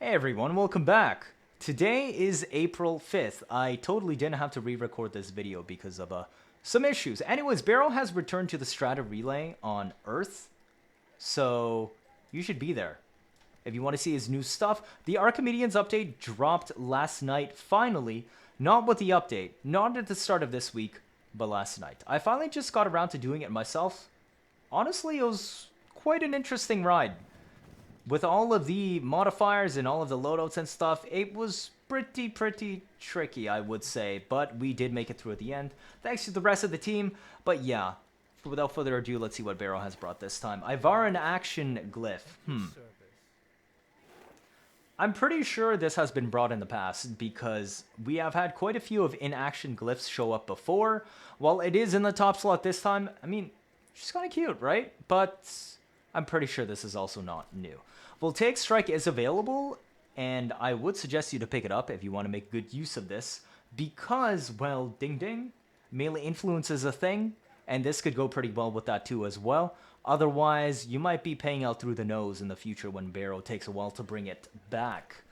Hey everyone, welcome back. Today is April 5th. I totally didn't have to re-record this video because of some issues. Anyways, Baro has returned to the Strata Relay on Earth, so you should be there. If you want to see his new stuff, the Archimedeans update dropped last night, finally. Not with the update, not at the start of this week, but last night. I finally just got around to doing it myself. Honestly, it was quite an interesting ride. With all of the modifiers and all of the loadouts and stuff, it was pretty tricky, I would say. But we did make it through at the end, thanks to the rest of the team. But yeah, without further ado, let's see what Baro has brought this time. Ivara and Action Glyph. I'm pretty sure this has been brought in the past because we have had quite a few of in-action glyphs show up before. While it is in the top slot this time, I mean, she's kind of cute, right? But I'm pretty sure this is also not new. Voltaic Strike is available, and I would suggest you to pick it up if you want to make good use of this, because, well, ding ding, melee influence is a thing, and this could go pretty well with that too as well. Otherwise, you might be paying out through the nose in the future when Baro takes a while to bring it back.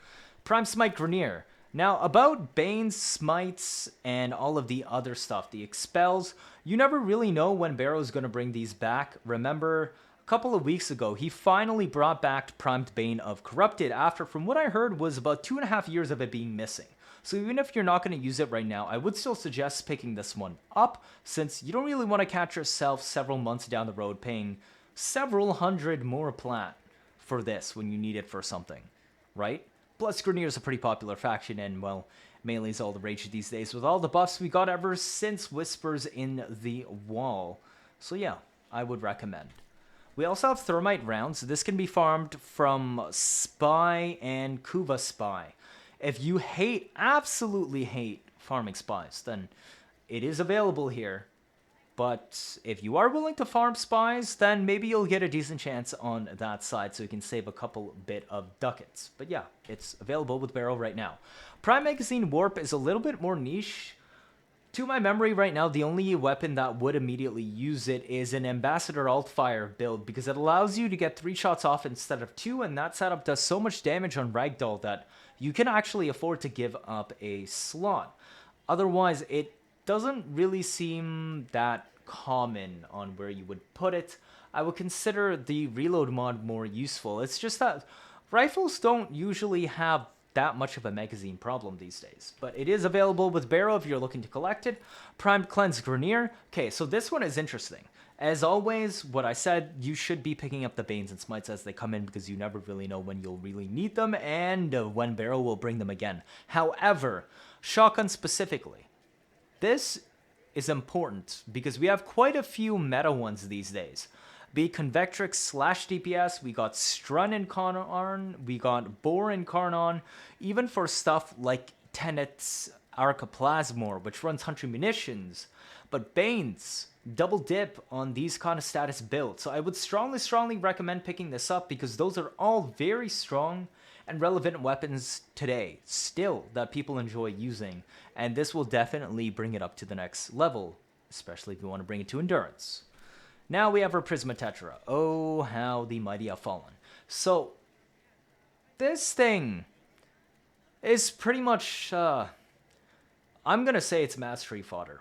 Prime Smite Grenier. Now, about Bane's Smites and all of the other stuff, the Expels, you never really know when Baro's going to bring these back. Remember, a couple of weeks ago, he finally brought back Primed Bane of Corrupted after, from what I heard, was about 2.5 years of it being missing. So even if you're not going to use it right now, I would still suggest picking this one up, since you don't really want to catch yourself several months down the road paying several hundred more plat for this when you need it for something, right? Plus, Grenier is a pretty popular faction, and, well, melee's all the rage these days with all the buffs we got ever since Whispers in the Wall. So yeah, I would recommend. We also have Thermite rounds. This can be farmed from Spy and Kuva Spy. If you absolutely hate farming spies, then it is available here. But if you are willing to farm spies, then maybe you'll get a decent chance on that side so you can save a couple bit of ducats. But yeah, it's available with Baro right now. Prime Magazine Warp is a little bit more niche. To my memory right now, the only weapon that would immediately use it is an Ambassador Altfire build, because it allows you to get 3 shots off instead of 2, and that setup does so much damage on Ragdoll that you can actually afford to give up a slot. Otherwise, it doesn't really seem that common on where you would put it. I would consider the reload mod more useful. It's just that rifles don't usually have that much of a magazine problem these days. But it is available with Baro if you're looking to collect it. Primed Cleanse Grenier. Okay, so this one is interesting. As always, what I said, you should be picking up the Banes and Smites as they come in, because you never really know when you'll really need them and when Baro will bring them again. However, Shotgun specifically, this is important because we have quite a few meta ones these days. Be it Convectrix / DPS, we got Strun in Karn, we got Boar in Karnon, even for stuff like Tenet's Arcaplasmor, which runs Hunter Munitions. But Banes, double dip on these kind of status builds. So I would strongly recommend picking this up, because those are all very strong and relevant weapons today, still, that people enjoy using. And this will definitely bring it up to the next level, especially if you want to bring it to Endurance. Now we have our Prisma Tetra. Oh, how the mighty have fallen. So, this thing is pretty much, I'm going to say it's mastery fodder.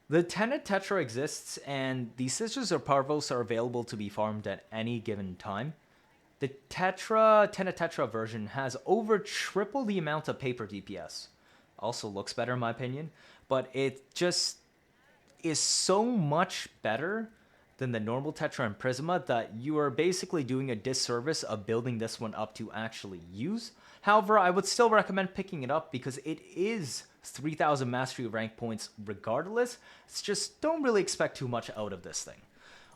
The Tenet Tetra exists, and the Sisters of Parvos are available to be farmed at any given time. The Tenet Tetra version has over triple the amount of paper DPS. Also looks better in my opinion, but it just is so much better than the normal Tetra and Prisma that you are basically doing a disservice of building this one up to actually use. However, I would still recommend picking it up because it is 3,000 mastery rank points regardless. It's just don't really expect too much out of this thing.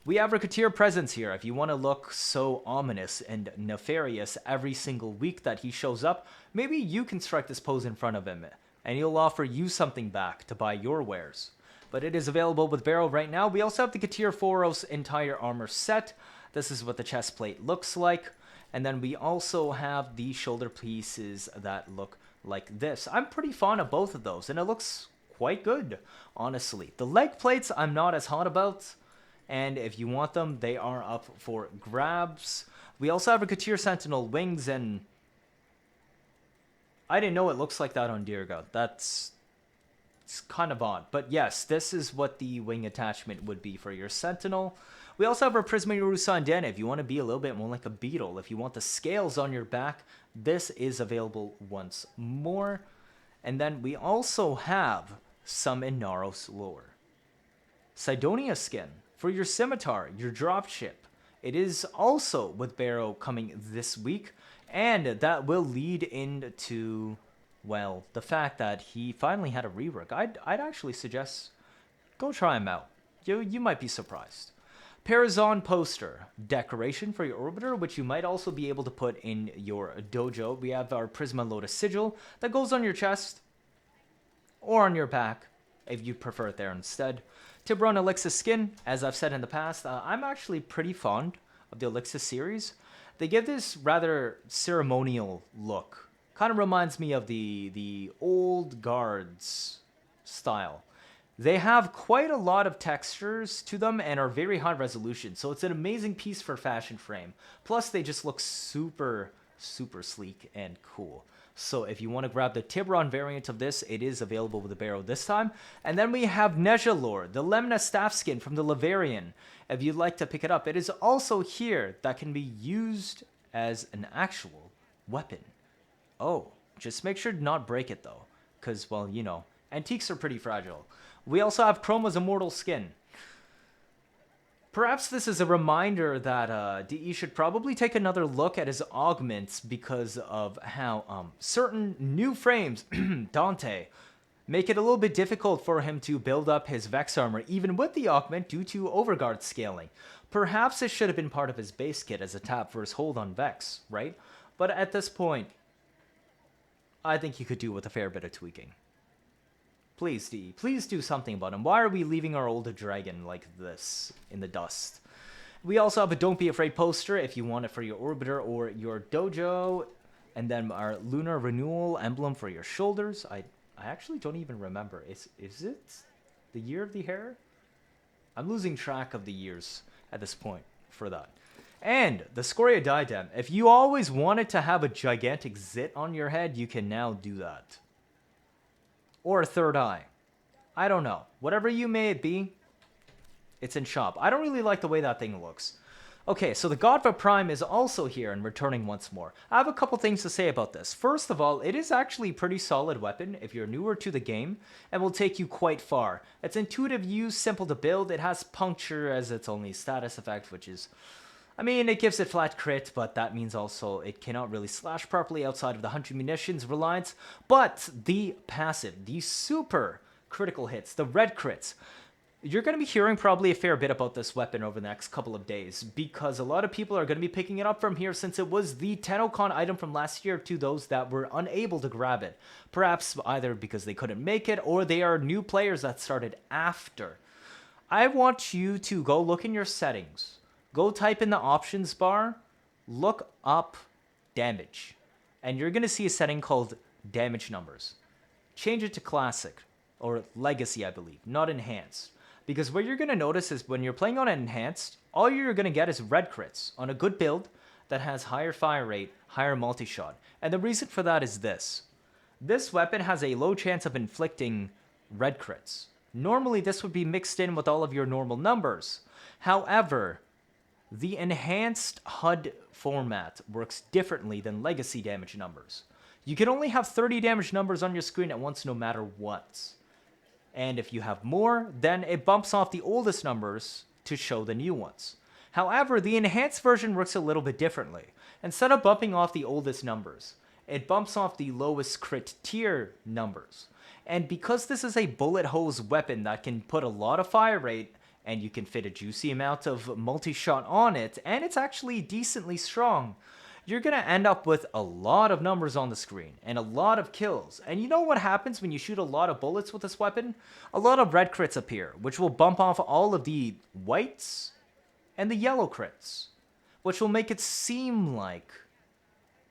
We have our Teer presence here. If you want to look so ominous and nefarious every single week that he shows up, maybe you can strike this pose in front of him and he'll offer you something back to buy your wares. But it is available with Baro right now. We also have the Teer Foros entire armor set. This is what the chest plate looks like. And then we also have the shoulder pieces that look like this. I'm pretty fond of both of those, and it looks quite good, honestly. The leg plates I'm not as hot about, and if you want them, they are up for grabs. We also have a Teer Sentinel wings, and I didn't know it looks like that on Dirga. It's kind of odd. But yes, this is what the wing attachment would be for your Sentinel. We also have our Prisma Tetra if you want to be a little bit more like a beetle. If you want the scales on your back, this is available once more. And then we also have some Inaros lore. Sidonia skin for your Scimitar, your dropship. It is also with Baro coming this week. And that will lead into, well, the fact that he finally had a rework. I'd actually suggest go try him out. You might be surprised. Parazon poster, decoration for your orbiter, which you might also be able to put in your dojo. We have our Prisma Lotus sigil that goes on your chest or on your back if you prefer it there instead. Tiburon Elixir skin, as I've said in the past, I'm actually pretty fond of the Elixir series. They give this rather ceremonial look. Kind of reminds me of the old guards style. They have quite a lot of textures to them and are very high resolution, so it's an amazing piece for fashion frame. Plus, they just look super, super sleek and cool. So if you want to grab the Tiburon variant of this, it is available with the Baro this time. And then we have Neja Lore, the Lemna staff skin from the Laverian. If you'd like to pick it up, it is also here that can be used as an actual weapon. Oh, just make sure to not break it though, because, well, you know, antiques are pretty fragile. We also have Chroma's Immortal skin. Perhaps this is a reminder that DE should probably take another look at his augments because of how certain new frames, Dante, make it a little bit difficult for him to build up his Vex armor, even with the augment due to overguard scaling. Perhaps it should have been part of his base kit as a tap for his hold on Vex, right? But at this point, I think you could do with a fair bit of tweaking. Please, DE, please do something about him. Why are we leaving our old dragon like this in the dust? We also have a Don't Be Afraid poster if you want it for your orbiter or your dojo. And then our Lunar Renewal emblem for your shoulders. I actually don't even remember. Is it the Year of the Hare? I'm losing track of the years at this point for that. And the Scoria Diadem. If you always wanted to have a gigantic zit on your head, you can now do that. Or a third eye. I don't know. Whatever you may be, it's in shop. I don't really like the way that thing looks. Okay, so the Gotva Prime is also here and returning once more. I have a couple things to say about this. First of all, it is actually a pretty solid weapon if you're newer to the game and will take you quite far. It's intuitive use, simple to build. It has puncture as its only status effect, which is... I mean, it gives it flat crit, but that means also it cannot really slash properly outside of the 100 munitions reliance. But the passive, the super critical hits, the red crits, you're going to be hearing probably a fair bit about this weapon over the next couple of days, because a lot of people are going to be picking it up from here since it was the TennoCon item from last year to those that were unable to grab it. Perhaps either because they couldn't make it or they are new players that started after. I want you to go look in your settings. Go type in the options bar, look up damage, and you're going to see a setting called damage numbers. Change it to classic, or legacy, I believe, not enhanced. Because what you're going to notice is when you're playing on enhanced, all you're going to get is red crits on a good build that has higher fire rate, higher multi-shot. And the reason for that is this. This weapon has a low chance of inflicting red crits. Normally, this would be mixed in with all of your normal numbers. However, the enhanced HUD format works differently than legacy damage numbers. You can only have 30 damage numbers on your screen at once no matter what. And if you have more, then it bumps off the oldest numbers to show the new ones. However, the enhanced version works a little bit differently. Instead of bumping off the oldest numbers, it bumps off the lowest crit tier numbers. And because this is a bullet hose weapon that can put a lot of fire rate, and you can fit a juicy amount of multi-shot on it, and it's actually decently strong, you're going to end up with a lot of numbers on the screen, and a lot of kills. And you know what happens when you shoot a lot of bullets with this weapon? A lot of red crits appear, which will bump off all of the whites and the yellow crits, which will make it seem like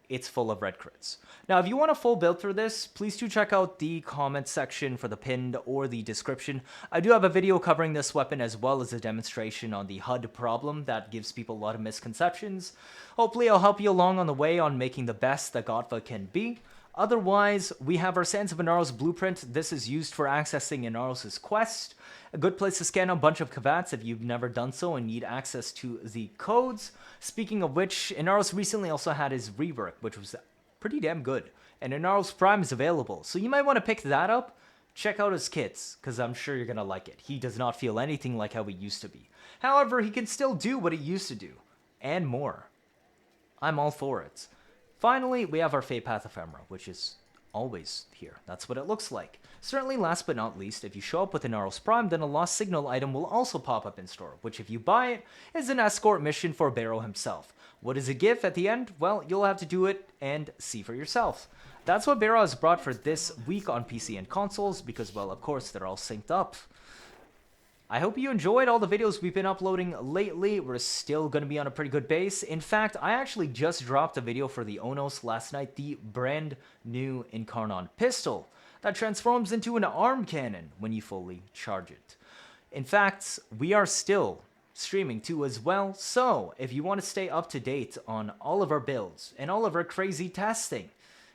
it's full of red crits. Now, if you want a full build for this, please do check out the comment section for the pinned or the description. I do have a video covering this weapon as well as a demonstration on the HUD problem that gives people a lot of misconceptions. Hopefully, I'll help you along on the way on making the best that Gotva can be. Otherwise, we have our Sands of Inaros blueprint. This is used for accessing Inaros' quest. A good place to scan a bunch of Kavats if you've never done so and need access to the codes. Speaking of which, Inaros recently also had his rework, which was pretty damn good. And Inaros Prime is available, so you might want to pick that up. Check out his kits, because I'm sure you're going to like it. He does not feel anything like how he used to be. However, he can still do what he used to do, and more. I'm all for it. Finally, we have our Fate Path Ephemera, which is always here. That's what it looks like. Certainly, last but not least, if you show up with Inaros Prime, then a Lost Signal item will also pop up in store, which if you buy it, is an escort mission for Baro himself. What does it give at the end? Well, you'll have to do it and see for yourself. That's what Baro has brought for this week on PC and consoles, because, well, of course, they're all synced up. I hope you enjoyed all the videos we've been uploading lately. We're still going to be on a pretty good base. In fact, I actually just dropped a video for the ONOS last night, the brand new Incarnon pistol that transforms into an arm cannon when you fully charge it. In fact, we are still streaming too as well, so if you want to stay up to date on all of our builds and all of our crazy testing,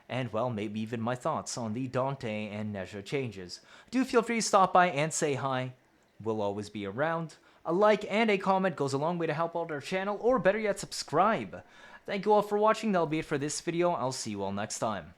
and well, maybe even my thoughts on the Dante and Nezha changes, do feel free to stop by and say hi. We'll always be around. A like and a comment goes a long way to help out our channel, or better yet, subscribe. Thank you all for watching. That'll be it for this video. I'll see you all next time.